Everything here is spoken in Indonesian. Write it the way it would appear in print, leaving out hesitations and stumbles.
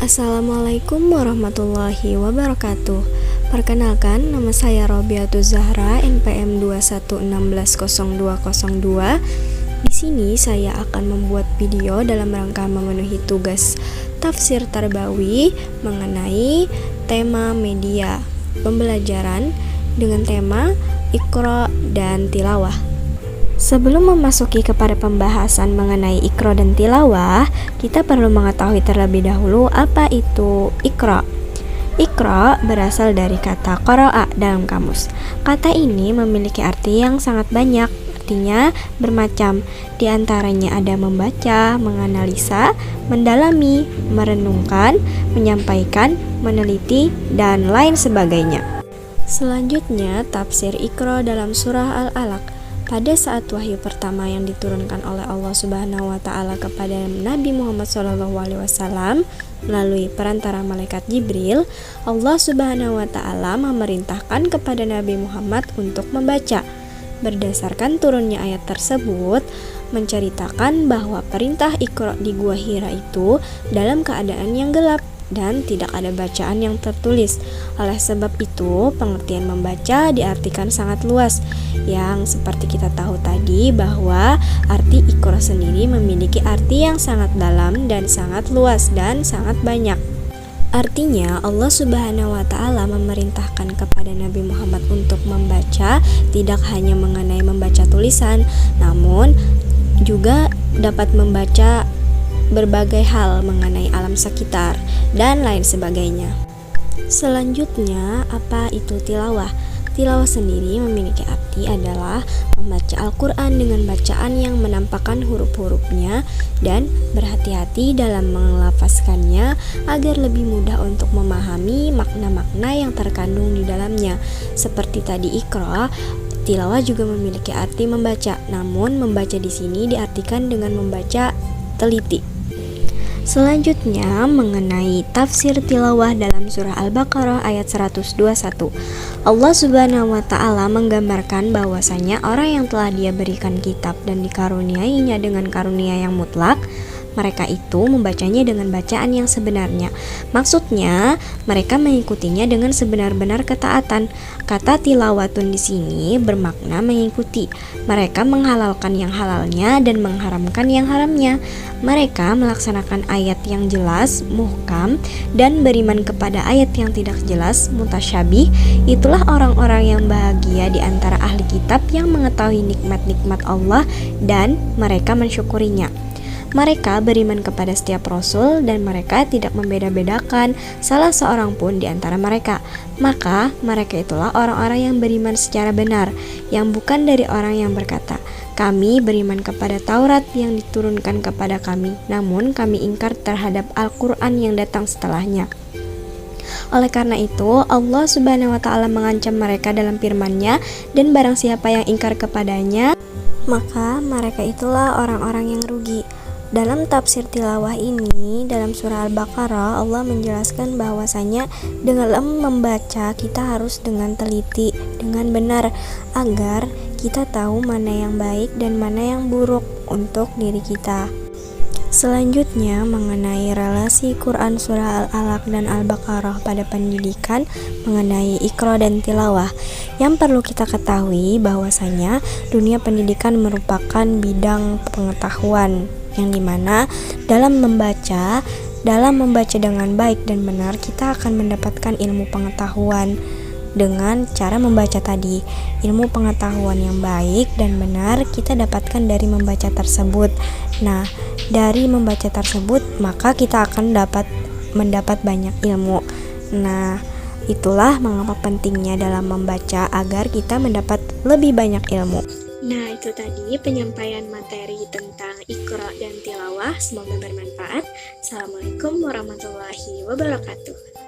Assalamualaikum warahmatullahi wabarakatuh. Perkenalkan, nama saya Robiatul Zahra, NPM 216100202. Di sini saya akan membuat video dalam rangka memenuhi tugas tafsir tarbawi mengenai tema media pembelajaran dengan tema Iqra dan Tilawah. Sebelum memasuki kepada pembahasan mengenai Iqra dan Tilawah, kita perlu mengetahui terlebih dahulu apa itu Iqra. Iqra berasal dari kata qara'a dalam kamus. Kata ini memiliki arti yang sangat banyak, artinya bermacam. Di antaranya ada membaca, menganalisa, mendalami, merenungkan, menyampaikan, meneliti, dan lain sebagainya. Selanjutnya, tafsir Iqra dalam surah Al-Alaq. Pada saat wahyu pertama yang diturunkan oleh Allah Subhanahu wa taala kepada Nabi Muhammad SAW melalui perantara malaikat Jibril, Allah Subhanahu wa taala memerintahkan kepada Nabi Muhammad untuk membaca. Berdasarkan turunnya ayat tersebut menceritakan bahwa perintah Iqra di Gua Hira itu dalam keadaan yang gelap dan tidak ada bacaan yang tertulis. Oleh sebab itu, pengertian membaca diartikan sangat luas, yang seperti kita tahu tadi bahwa arti Iqra sendiri memiliki arti yang sangat dalam dan sangat luas dan sangat banyak. Artinya, Allah Subhanahu wa taala memerintahkan kepada Nabi Muhammad untuk membaca tidak hanya mengenai membaca tulisan, namun juga dapat membaca berbagai hal mengenai alam sekitar dan lain sebagainya. Selanjutnya, apa itu tilawah? Tilawah sendiri memiliki arti adalah membaca Al-Quran dengan bacaan yang menampakkan huruf-hurufnya dan berhati-hati dalam melafazkannya agar lebih mudah untuk memahami makna-makna yang terkandung di dalamnya. Seperti tadi Iqra, tilawah juga memiliki arti membaca, namun membaca di sini diartikan dengan membaca teliti. Selanjutnya, mengenai tafsir tilawah dalam surah Al-Baqarah ayat 121. Allah Subhanahu wa taala menggambarkan bahwasanya orang yang telah Dia berikan kitab dan dikaruniainya dengan karunia yang mutlak, mereka itu membacanya dengan bacaan yang sebenarnya. Maksudnya, mereka mengikutinya dengan sebenar-benar ketaatan. Kata tilawatun di sini bermakna mengikuti. Mereka menghalalkan yang halalnya dan mengharamkan yang haramnya. Mereka melaksanakan ayat yang jelas, muhkam, dan beriman kepada ayat yang tidak jelas, mutasyabih. Itulah orang-orang yang bahagia di antara ahli kitab yang mengetahui nikmat-nikmat Allah dan mereka mensyukurinya. Mereka beriman kepada setiap rasul dan mereka tidak membeda-bedakan salah seorang pun di antara mereka. Maka mereka itulah orang-orang yang beriman secara benar, yang bukan dari orang yang berkata, "Kami beriman kepada Taurat yang diturunkan kepada kami, namun kami ingkar terhadap Al-Quran yang datang setelahnya." Oleh karena itu, Allah Subhanahu wa taala mengancam mereka dalam firman-Nya, dan barang siapa yang ingkar kepadanya, maka mereka itulah orang-orang yang rugi. Dalam tafsir tilawah ini, dalam surah Al-Baqarah, Allah menjelaskan bahwasanya dengan membaca kita harus dengan teliti, dengan benar, agar kita tahu mana yang baik dan mana yang buruk untuk diri kita. Selanjutnya, mengenai relasi Quran surah Al-Alaq dan Al-Baqarah pada pendidikan mengenai Iqra dan Tilawah. Yang perlu kita ketahui bahwasanya dunia pendidikan merupakan bidang pengetahuan yang dimana dalam membaca dengan baik dan benar kita akan mendapatkan ilmu pengetahuan dengan cara membaca tadi. Ilmu pengetahuan yang baik dan benar kita dapatkan dari membaca tersebut. Nah, dari membaca tersebut maka kita akan mendapat banyak ilmu. Nah, itulah mengapa pentingnya dalam membaca agar kita mendapat lebih banyak ilmu. Nah, itu tadi penyampaian materi tentang Iqra dan Tilawah. Semoga bermanfaat. Assalamualaikum warahmatullahi wabarakatuh.